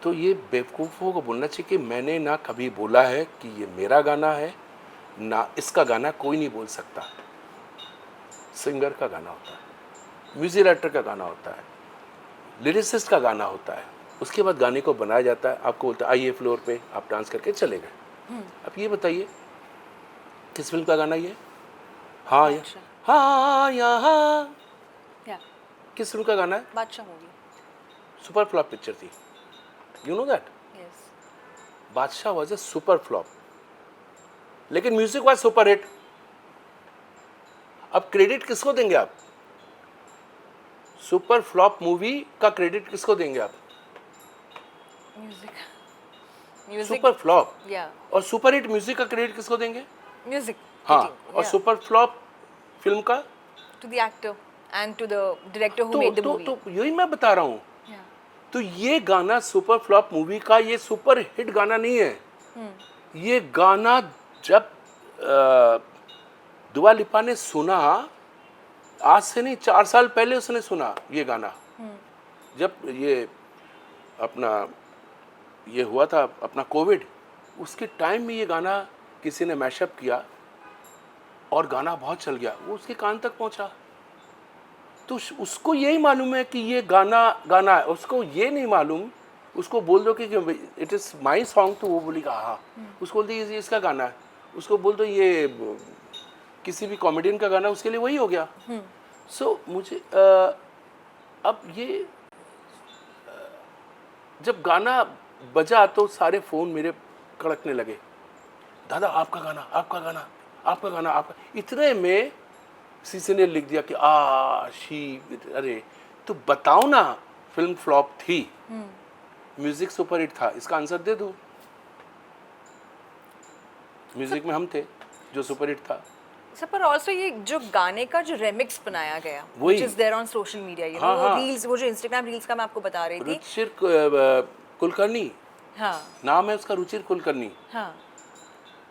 तो ये बेवकूफ़ों को बोलना चाहिए कि मैंने ना कभी बोला है कि ये मेरा गाना है, ना इसका गाना कोई नहीं बोल सकता। सिंगर का गाना होता है, म्यूजिक डायरेक्टर का गाना होता है, लिरिसिस्ट का गाना होता है, उसके बाद गाने को बनाया जाता है। आपको बोलता है आइए फ्लोर पे, आप डांस करके चले गए। अब ये बताइए किस फिल्म का गाना ये? हाँ या हाँ यहाँ, किस फिल्म का गाना है? Badshah movie, super flop picture थी, you know that. Badshah was a super flop, लेकिन म्यूजिक वाज सुपर हिट। अब क्रेडिट किसको देंगे आप? सुपर फ्लॉप मूवी का क्रेडिट किसको देंगे आप? म्यूजिक, सुपर फ्लॉप या और सुपर हिट म्यूजिक का क्रेडिट किसको देंगे? म्यूजिक, हाँ, और सुपर फ्लॉप फिल्म का to the actor and to the director who made the movie. तो यही मैं बता रहा हूँ। तो ये गाना सुपर फ्लॉप मूवी का ये सुपर हिट गाना नहीं है। ये गाना जब दुआ लिपा ने सुना, आज से नहीं 4 साल पहले उसने सुना ये गाना। जब ये अपना ये हुआ था अपना कोविड, उसके टाइम में ये गाना किसी ने मैशअप किया और गाना बहुत चल गया, वो उसके कान तक पहुंचा। तो उसको यही मालूम है कि ये गाना है, उसको ये नहीं मालूम। उसको बोल दो कि इट इज़ माई सॉन्ग, तो वो बोलेगा हाँ। उसको बोल दो ये इसका गाना है, उसको बोल दो ये किसी भी कॉमेडियन का गाना, उसके लिए वही हो गया। सो मुझे अब ये जब गाना बजा तो सारे फ़ोन मेरे कड़कने लगे, दादा आपका गाना, आपका गाना, आपका गाना, आपका। इतने में किसी ने लिख दिया कि अरे तो बताओ ना, फिल्म फ्लॉप थी, म्यूजिक सुपर हिट था, इसका आंसर दे दो। म्यूजिक में हम थे जो सुपर हिट था। सर पर ऑल्सो ये जो गाने का जो रेमिक्स बनाया गया, which is there on social media, you know, वो रील्स, वो जो इंस्टाग्राम रील्स का मैं आपको बता रही थी, रुचिर कुलकर्णी, हाँ नाम है उसका, रुचिर कुलकर्णी। हाँ,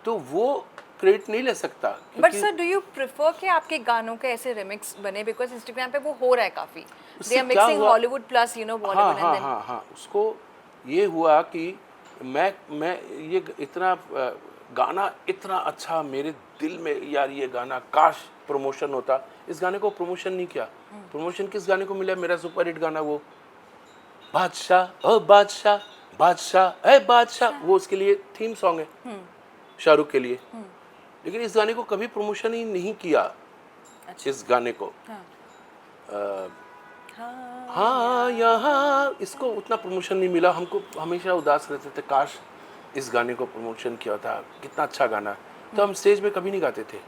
तो वो क्रेडिट नहीं ले सकता। But sir do you prefer कि आपके गानों के ऐसे रिमिक्स बने? बिकॉज इंस्टाग्राम पे वो हो रहा है काफी, they are mixing Hollywood plus you know Bollywood and then हाँ, उसको ये हुआ कि मैं ये इतना गाना इतना अच्छा मेरे दिल में, यार ये गाना काश प्रमोशन होता। इस गाने को प्रमोशन नहीं किया। प्रमोशन किस गाने को मिला? मेरा सुपर हिट गाना वो बादशाह ओ बादशाह, बादशाह ए बादशाह, वो उसके लिए थीम सॉन्ग है शाहरुख के लिए। लेकिन इस गाने को कभी प्रमोशन ही नहीं किया। अच्छा। इस गाने को हाँ। हाँ यहाँ इसको उतना प्रमोशन नहीं मिला। हमको हमेशा उदास रहते थे, काश इस गाने को प्रमोशन किया था, कितना अच्छा गाना। तो हम स्टेज में कभी नहीं गाते थे।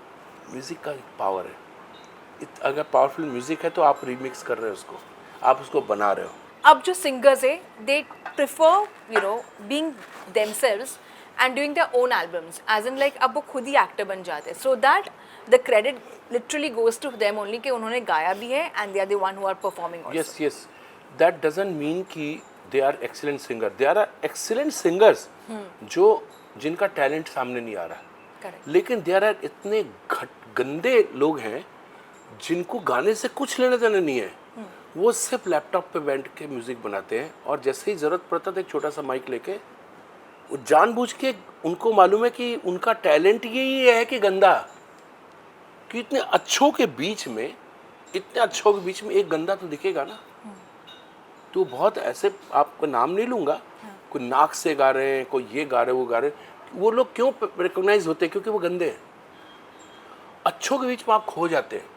म्यूज़िक का एक पावर है। अगर पावरफुल म्यूज़िक है तो आप रिमिक्स कर रहे हो उसको, आप उसको बना रहे हो। अब जो सिंगर्स है they prefer being themselves and doing their own albums, as in like अब वो खुद ही एक्टर बन जाते हैं, so that the credit literally goes to them only कि उन्होंने गाया भी है and they are the one who are performing also. Yes yes, that doesn't mean कि they are excellent singer. They are excellent singers जो जिनका talent सामने नहीं आ रहा। करेक्ट। लेकिन दे आर इतने गंदे लोग हैं जिनको गाने से कुछ लेना देना नहीं है। वो सिर्फ लैपटॉप पे बैठ के म्यूज़िक बनाते हैं, और जैसे ही ज़रूरत पड़ता है एक छोटा सा माइक लेके, वो जानबूझ के, उनको मालूम है कि उनका टैलेंट यही है कि गंदा, कि इतने अच्छों के बीच में, इतने अच्छों के बीच में एक गंदा तो दिखेगा ना। तो बहुत ऐसे, आपका नाम नहीं लूँगा, कोई नाक से गा रहे हैं, कोई ये गा रहे हैं, वो गा रहे हैं, वो लोग क्यों रिकॉग्नाइज होते हैं? क्योंकि वो गंदे हैं। अच्छों के बीच में आप खो जाते हैं।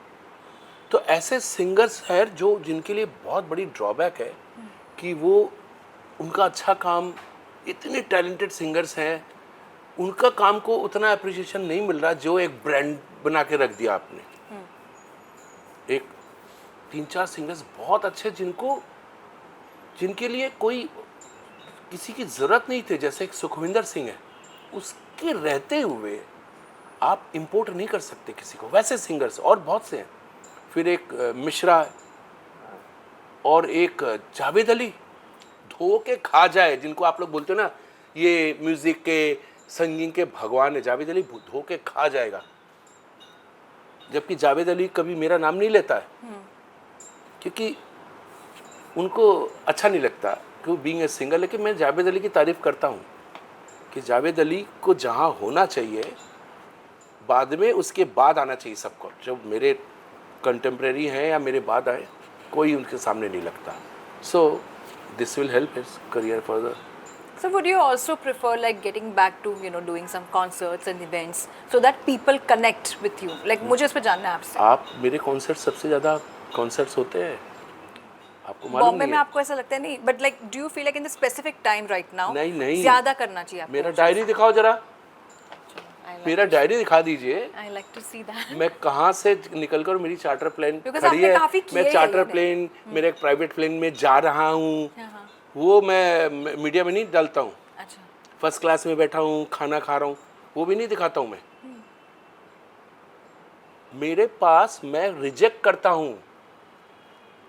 तो ऐसे सिंगर्स हैं जो जिनके लिए बहुत बड़ी ड्रॉबैक है कि वो, उनका अच्छा काम, इतने टैलेंटेड सिंगर्स हैं, उनका काम को उतना अप्रिसिएशन नहीं मिल रहा जो एक ब्रांड बना के रख दिया आपने। एक 3-4 सिंगर्स बहुत अच्छे जिनके लिए कोई किसी की ज़रूरत नहीं थी, जैसे एक सुखविंदर सिंह है, उसके रहते हुए आप इंपोर्ट नहीं कर सकते किसी को। वैसे सिंगर्स और बहुत से हैं। फिर एक मिश्रा और एक जावेद अली, धो के खा जाए, जिनको आप लोग बोलते हो ना ये म्यूज़िक के संगीत के भगवान है। जावेद अली धो के खा जाएगा, जबकि जावेद अली कभी मेरा नाम नहीं लेता है, क्योंकि उनको अच्छा नहीं लगता कि वो बीइंग ए सिंगर। लेकिन मैं जावेद अली की तारीफ़ करता हूँ कि जावेद अली को जहाँ होना चाहिए, बाद में उसके बाद आना चाहिए सबको। जब मेरे कंटेम्प्रेरी हैं या मेरे बाद आए, कोई उनके सामने नहीं लगता। So this will help his career further. So would you also prefer like getting back to doing some concerts and events so that people connect with you? Like मुझे इस पे जानना है आपसे। आप, मेरे कॉन्सर्ट, सबसे ज़्यादा कॉन्सर्ट्स होते हैं, आपको मालूम बॉम्बे नहीं में है? आपको ऐसा लगता है? नहीं, but like do you feel like in the specific time right now नहीं। ज़्यादा करना चाहिए आपको? मेरा डायरी दिखाओ जरा, मेरा डायरी दिखा दीजिए। I like to see that. मैं कहाँ से निकलकर मेरी चार्टर प्लेन Because खड़ी आपने है, काफ़ी किए मैं हैं चार्टर ये प्लेन, मेरे एक प्राइवेट प्लेन में जा रहा हूँ, वो मैं मीडिया में नहीं डालता हूँ। अच्छा। फर्स्ट क्लास में बैठा हूँ, खाना खा रहा हूँ, वो भी नहीं दिखाता हूँ मैं। मेरे पास, मैं रिजेक्ट करता हूँ,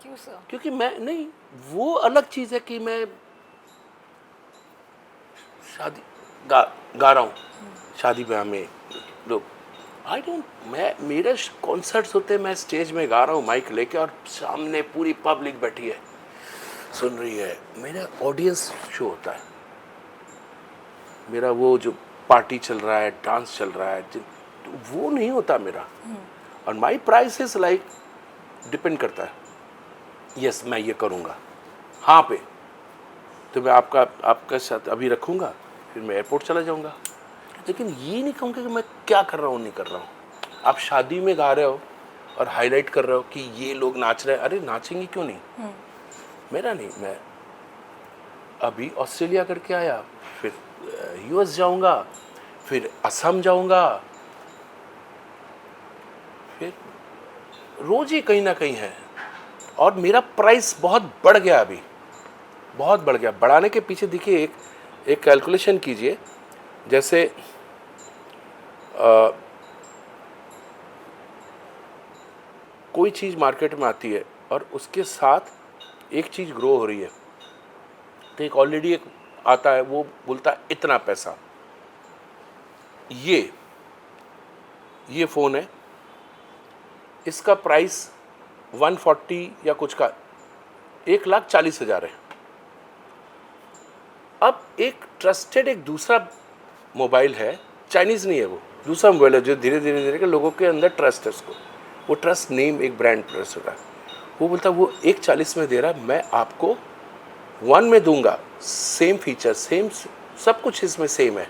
क्यों सर? क्योंकि मैं नहीं, वो अलग चीज़ है कि मैं शादी गा रहा हूँ, शादी ब्याह में लोग, आई डोंट, मेरे कॉन्सर्ट्स होते हैं, मैं स्टेज में गा रहा हूँ माइक लेके, और सामने पूरी पब्लिक बैठी है, सुन रही है। मेरा ऑडियंस शो होता है, मेरा वो जो पार्टी चल रहा है, डांस चल रहा है, वो नहीं होता मेरा। और my price is like, depend करता है। यस, मैं ये करूँगा, हाँ पे तो मैं आपका साथ अभी रखूँगा, फिर मैं एयरपोर्ट चला जाऊँगा। लेकिन ये नहीं कहूँगा कि मैं क्या कर रहा हूँ, नहीं कर रहा हूँ। आप शादी में गा रहे हो और हाईलाइट कर रहे हो कि ये लोग नाच रहे हैं, अरे नाचेंगे क्यों नहीं? मेरा नहीं, मैं अभी ऑस्ट्रेलिया करके आया, फिर यूएस जाऊँगा, फिर असम जाऊँगा, फिर रोज़ ही कहीं ना कहीं है। और मेरा प्राइस बहुत बढ़ गया, अभी बहुत बढ़ गया। बढ़ाने के पीछे देखिए, एक कैलकुलेशन कीजिए, जैसे कोई चीज़ मार्केट में आती है और उसके साथ एक चीज़ ग्रो हो रही है, तो एक ऑलरेडी एक आता है, वो बोलता है इतना पैसा। ये फ़ोन है, इसका प्राइस 140 या कुछ का 1,40,000 है। अब एक ट्रस्टेड एक दूसरा मोबाइल है चाइनीज़ नहीं है, वो दूसरा मोबाइल है जो धीरे धीरे धीरे के लोगों के अंदर ट्रस्ट है उसको, वो ट्रस्ट नेम एक ब्रांड ट्रस्ट होता है। वो बोलता है वो 140 में दे रहा है, मैं आपको 1 में दूंगा, सेम फीचर सेम सब कुछ इसमें सेम है,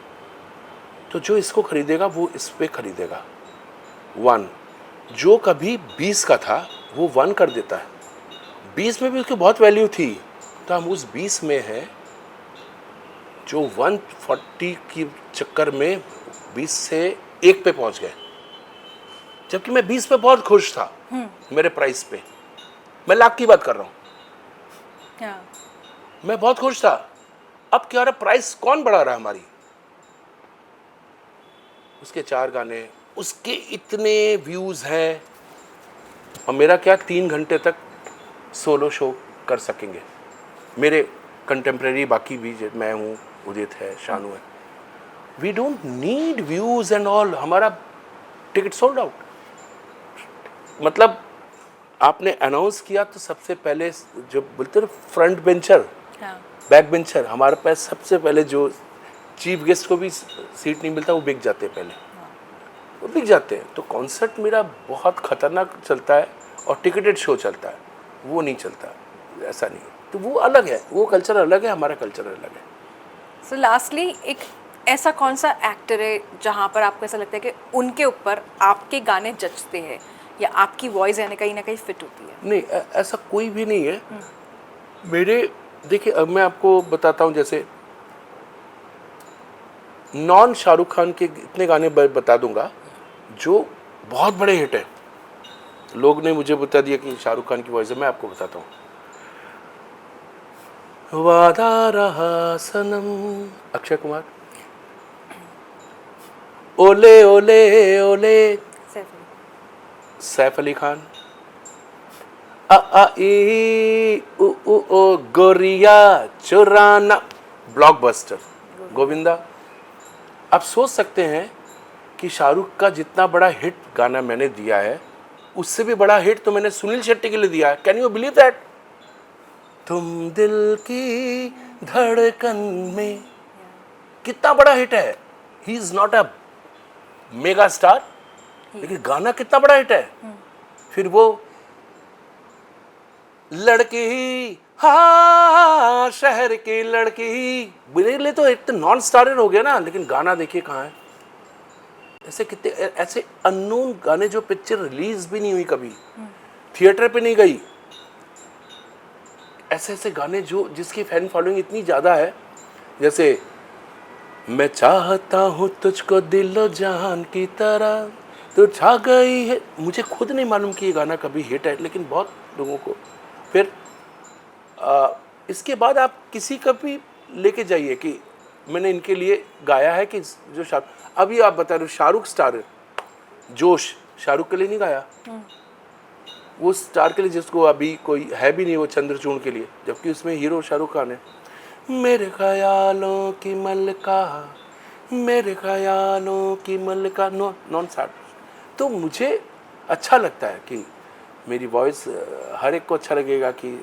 तो जो इसको खरीदेगा वो इस पे खरीदेगा 1। जो कभी 20 का था वो 1 कर देता है, 20 में भी उसकी बहुत वैल्यू थी, तो हम उस 20 में है जो 140 की चक्कर में 20 से 1 पे पहुंच गए, जबकि मैं 20 पे बहुत खुश था मेरे प्राइस पे। मैं लाख की बात कर रहा हूँ, मैं बहुत खुश था। अब क्या रहा, प्राइस कौन बढ़ा रहा है हमारी, उसके 4 गाने, उसके इतने व्यूज हैं, और मेरा क्या 3 घंटे तक सोलो शो कर सकेंगे। मेरे कंटेम्प्रेरी बाकी भी मैं हूँ, उदित है, शानू है, we don't need views and all, हमारा टिकट सोल्ड आउट। मतलब आपने अनाउंस किया तो सबसे पहले जो बोलते हैं फ्रंट बेंचर, बैक बेंचर, हमारे पास सबसे पहले जो चीफ गेस्ट को भी सीट नहीं मिलता वो बिक जाते हैं, पहले वो बिक जाते हैं। तो कॉन्सर्ट मेरा बहुत खतरनाक चलता है और टिकटेड शो चलता है, वो नहीं चलता, ऐसा नहीं है। तो वो अलग है, वो कल्चर अलग है, हमारा कल्चर अलग है। सो लास्टली, एक ऐसा कौन सा एक्टर है जहाँ पर आपको ऐसा लगता है कि उनके ऊपर आपके गाने जचते हैं या आपकी वॉइस यानी कहीं ना कहीं फिट होती है? नहीं, ऐसा कोई भी नहीं है मेरे। देखिए अब मैं आपको बताता हूँ, जैसे नॉन शाहरुख खान के इतने गाने बता दूंगा जो बहुत बड़े हिट है। लोग ने मुझे बता दिया कि शाहरुख खान की वॉइस है, मैं आपको बताता हूँ। वादा रहा सनम, अक्षय कुमार। ओले ओले ओले, सैफ अली खान। आ ई उ ओ गोरिया चुराना, ब्लॉकबस्टर, गोविंदा। आप सोच सकते हैं कि शाहरुख का जितना बड़ा हिट गाना मैंने दिया है, उससे भी बड़ा हिट तो मैंने सुनील शेट्टी के लिए दिया है। Can you believe that? तुम दिल की धड़कन में, कितना बड़ा हिट है। He is not a mega star, लेकिन गाना कितना बड़ा हिट है। फिर वो लड़की, हाँ शहर की लड़की, मेरे लिए तो एक तो नॉन स्टारर हो गया ना, लेकिन गाना देखिए कहाँ है। ऐसे कितने ऐसे अननोन गाने जो पिक्चर रिलीज भी नहीं हुई, कभी थिएटर पे नहीं गई, ऐसे ऐसे गाने जो जिसकी फैन फॉलोइंग इतनी ज़्यादा है। जैसे मैं चाहता हूँ तुझको दिलो जान की तरह, तो छा गई है, मुझे खुद नहीं मालूम कि ये गाना कभी हिट है, लेकिन बहुत लोगों को। फिर इसके बाद आप किसी का भी लेके जाइए कि मैंने इनके लिए गाया है, कि जो शाहरुख, अभी आप बता रहे हो शाहरुख स्टार जोश, शाहरुख के लिए नहीं गाया, वो स्टार के लिए जिसको अभी कोई है भी नहीं, वो चंद्रचूड़ के लिए, जबकि उसमें हीरो शाहरुख खान है। मेरे ख्यालों की मलका, मेरे ख्यालों की मलका, नॉन सैड। तो मुझे अच्छा लगता है कि मेरी वॉइस हर एक को अच्छा लगेगा कि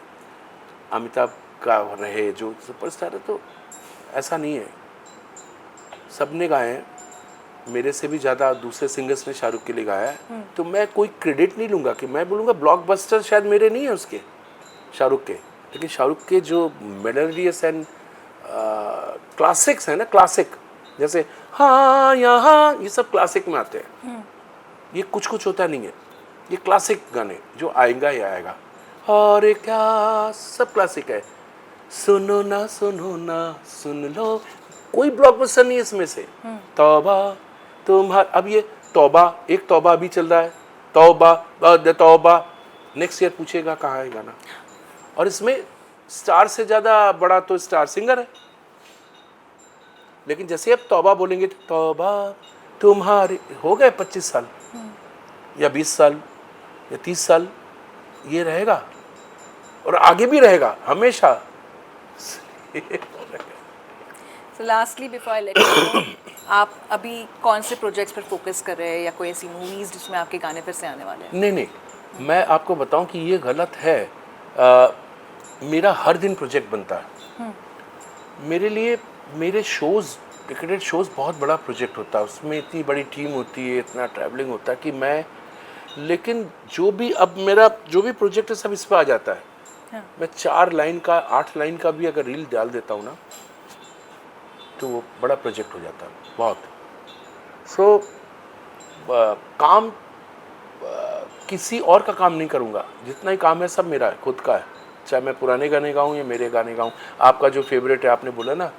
अमिताभ का रहे जो सुपरस्टार है। तो ऐसा नहीं है, सबने गाए हैं, मेरे से भी ज़्यादा दूसरे सिंगर्स ने शाहरुख के लिए गाया है। तो मैं कोई क्रेडिट नहीं लूँगा कि मैं बोलूँगा ब्लॉकबस्टर शायद मेरे नहीं है उसके, शाहरुख के, लेकिन शाहरुख के जो मेलोडियस एंड क्लासिक्स हैं ना, क्लासिक जैसे हाँ यहाँ, ये सब क्लासिक में आते हैं। ये कुछ कुछ होता नहीं है, ये क्लासिक गाने जो आएगा ही आएगा, और क्या सब क्लासिक है। सुनो ना सुन लो, कोई ब्लॉकबस्टर नहीं है इसमें से। तौबा तुम्हारा, अब ये तौबा, एक तौबा अभी चल रहा है, तौबा नेक्स्ट ईयर पूछेगा कहाँ है गाना। और इसमें स्टार से ज़्यादा बड़ा तो स्टार सिंगर है, लेकिन जैसे अब तौबा बोलेंगे तो तौबा तुम्हारे हो गए 25 साल या 20 साल या 30 साल, ये रहेगा और आगे भी रहेगा हमेशा। So lastly, before I let you go, आप अभी कौन से प्रोजेक्ट्स पर फोकस कर रहे हैं या कोई ऐसी मूवीज जिसमें आपके गाने फिर से आने वाले हैं? नहीं, मैं आपको बताऊं कि ये गलत है। मेरा हर दिन प्रोजेक्ट बनता है। मेरे लिए मेरे शोज़ टिकटेड शोज़ बहुत बड़ा प्रोजेक्ट होता है, उसमें इतनी बड़ी टीम होती है, इतना ट्रैवलिंग होता है कि मैं, लेकिन जो भी अब मेरा जो भी प्रोजेक्ट है सब इस पर आ जाता है। हाँ. मैं 4 लाइन का 8 लाइन का भी अगर रील डाल देता हूँ ना तो वो बड़ा प्रोजेक्ट हो जाता है बहुत। सो काम किसी और का काम नहीं करूँगा, जितना ही काम है सब मेरा है, खुद का है। चाहे मैं पुराने गाने गाऊँ या मेरे गाने गाऊँ। आपका जो फेवरेट है आपने बोला ना,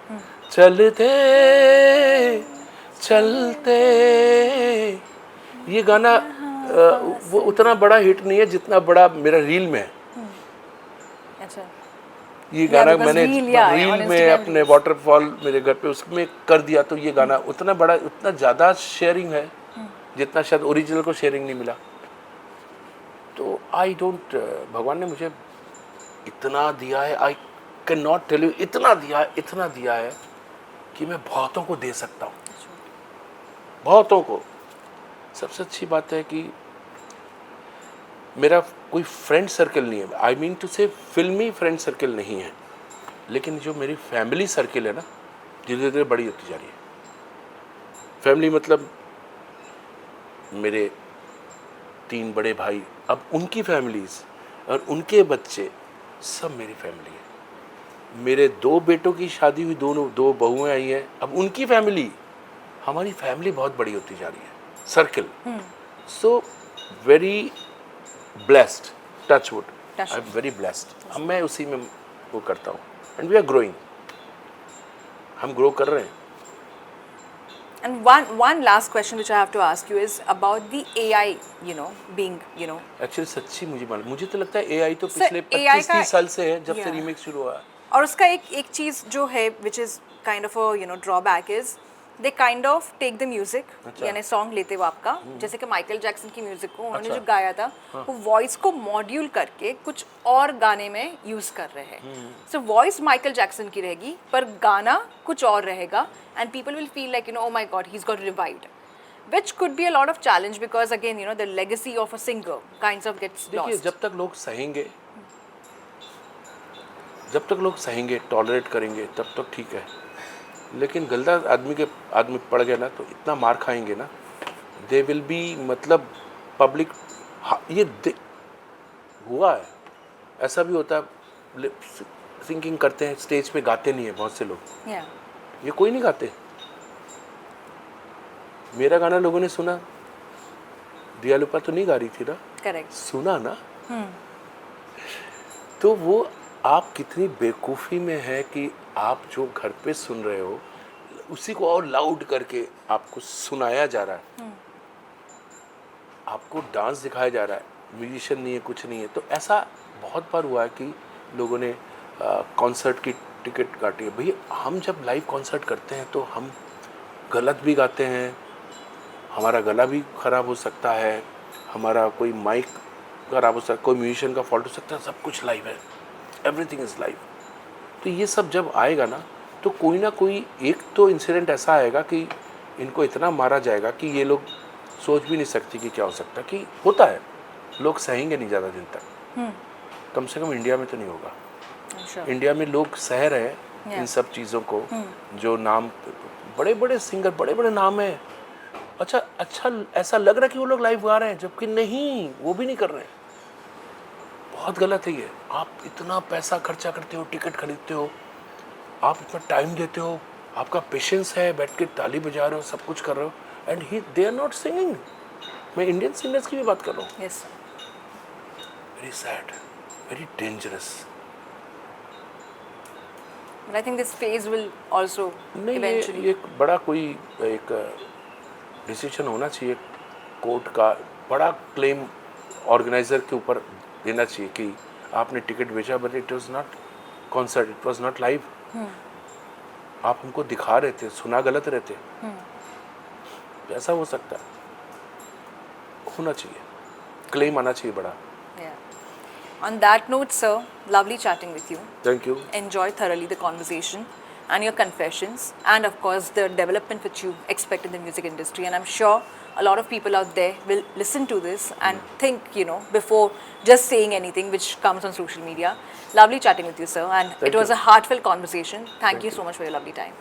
चलते चलते, ये गाना वो उतना बड़ा हिट नहीं है जितना बड़ा मेरा रील में है। अच्छा. ये गाना because मैंने reel, yeah, रील on में Instagram अपने वाटरफॉल मेरे घर पे उसमें कर दिया, तो ये गाना उतना बड़ा, उतना ज़्यादा शेयरिंग है जितना शायद ओरिजिनल को शेयरिंग नहीं मिला। तो आई डोंट, भगवान ने मुझे इतना दिया है, I can not tell you, इतना दिया है कि मैं बहुतों को दे सकता हूँ, बहुतों को। सबसे अच्छी बात है कि मेरा कोई फ्रेंड सर्कल नहीं है, आई मीन टू से फिल्मी फ्रेंड सर्कल नहीं है, लेकिन जो मेरी फैमिली सर्कल है ना, धीरे धीरे बड़ी होती जा रही है। फैमिली मतलब मेरे 3 बड़े भाई, अब उनकी फैमिलीज़ और उनके बच्चे, सब मेरी फैमिली है। मेरे 2 बेटों की शादी हुई, 2 बहुएं आई हैं, अब उनकी फैमिली, हमारी फैमिली बहुत बड़ी होती जा रही है, circle. So very blessed, touch wood, I am very blessed. अब मैं उसी में वो करता हूँ, एंड वी आर ग्रोइंग, हम ग्रो कर रहे हैं। And one last question which I have to ask you is about the AI, being, actually सच्ची मुझे तो लगता है एआई तो Sir, पिछले AI 25-30 साल से है, जब से Yeah. रीमेक शुरू हुआ है। और उसका एक चीज जो है which is kind of a drawback is they kind of take the music, अच्छा। यानी सॉन्ग लेते वो आपका, जैसे कि माइकल जैक्सन की म्यूजिक को उन्होंने अच्छा। जो गाया था वो वॉइस को मॉड्यूल करके कुछ और गाने में यूज कर रहे हैं। सो वॉइस माइकल जैक्सन की रहेगी पर गाना कुछ और रहेगा, and people will feel like oh my god, he's got revived, which could be a lot of challenge because again the legacy of a singer kinds of gets देखिए, lost. जब तक लोग सहेंगे, टॉलरेट करेंगे, तब तक ठीक है। लेकिन गलत आदमी पड़ गया ना, तो इतना मार खाएंगे ना, दे विल बी, मतलब पब्लिक, ये हुआ है, ऐसा भी होता है। सिंगिंग करते हैं, स्टेज पे गाते नहीं है बहुत से लोग, Yeah. ये कोई नहीं गाते। मेरा गाना लोगों ने सुना, दियालुपा तो नहीं गा रही थी ना, Correct. सुना ना, तो वो आप कितनी बेवकूफ़ी में है कि आप जो घर पे सुन रहे हो उसी को और लाउड करके आपको सुनाया जा रहा है, आपको डांस दिखाया जा रहा है, म्यूजिशियन नहीं है, कुछ नहीं है। तो ऐसा बहुत बार हुआ है कि लोगों ने कॉन्सर्ट की टिकट काटी है। भैया, हम जब लाइव कॉन्सर्ट करते हैं तो हम गलत भी गाते हैं, हमारा गला भी ख़राब हो सकता है, हमारा कोई माइक ख़राब हो सकता है, कोई म्यूजिशियन का फॉल्ट हो सकता है, सब कुछ लाइव है, एवरीथिंग इज़ लाइव। तो ये सब जब आएगा ना, तो कोई ना कोई एक तो इंसिडेंट ऐसा आएगा कि इनको इतना मारा जाएगा कि ये लोग सोच भी नहीं सकते कि क्या हो सकता है। कि होता है, लोग सहेंगे नहीं ज़्यादा दिन तक, कम से कम इंडिया में तो नहीं होगा। Sure. इंडिया में लोग सह रहे हैं इन सब चीज़ों को, जो नाम, बड़े बड़े सिंगर, बड़े बड़े नाम हैं, अच्छा ऐसा लग रहा है कि वो लोग लाइव गा रहे हैं, जबकि नहीं, वो भी नहीं कर रहे हैं। बहुत गलत है ये। आप इतना पैसा खर्चा करते हो, टिकट खरीदते हो, आप इतना टाइम देते हो, आपका पेशेंस है, बैठ के ताली बजा रहे हो, सब कुछ कर रहे हो, and they are not singing. मैं इंडियन सिंगर्स की भी बात कर रहा हूँ। Yes. Very sad, very dangerous. But I think this phase will also नहीं, eventually. ये एक बड़ा कोई एक डिसीजन होना चाहिए कोर्ट का, बड़ा क्लेम ऑर्गेनाइजर के ऊपर देना चाहिए कि आपने टिकट बेचा, but it was not concert, it was not live. आप हमको दिखा रहे थे, सुना गलत रहे थे। ऐसा हो सकता है, होना चाहिए, क्लेम आना चाहिए बड़ा। Yeah. On that note, sir, lovely chatting with you. Thank you. Enjoyed thoroughly the conversation and your confessions, and of course the development which you expect in the music industry. And I'm sure a lot of people out there will listen to this and think, before just saying anything which comes on social media. Lovely chatting with you, sir, and Thank it was you. a heartfelt conversation. Thank you so much for your lovely time.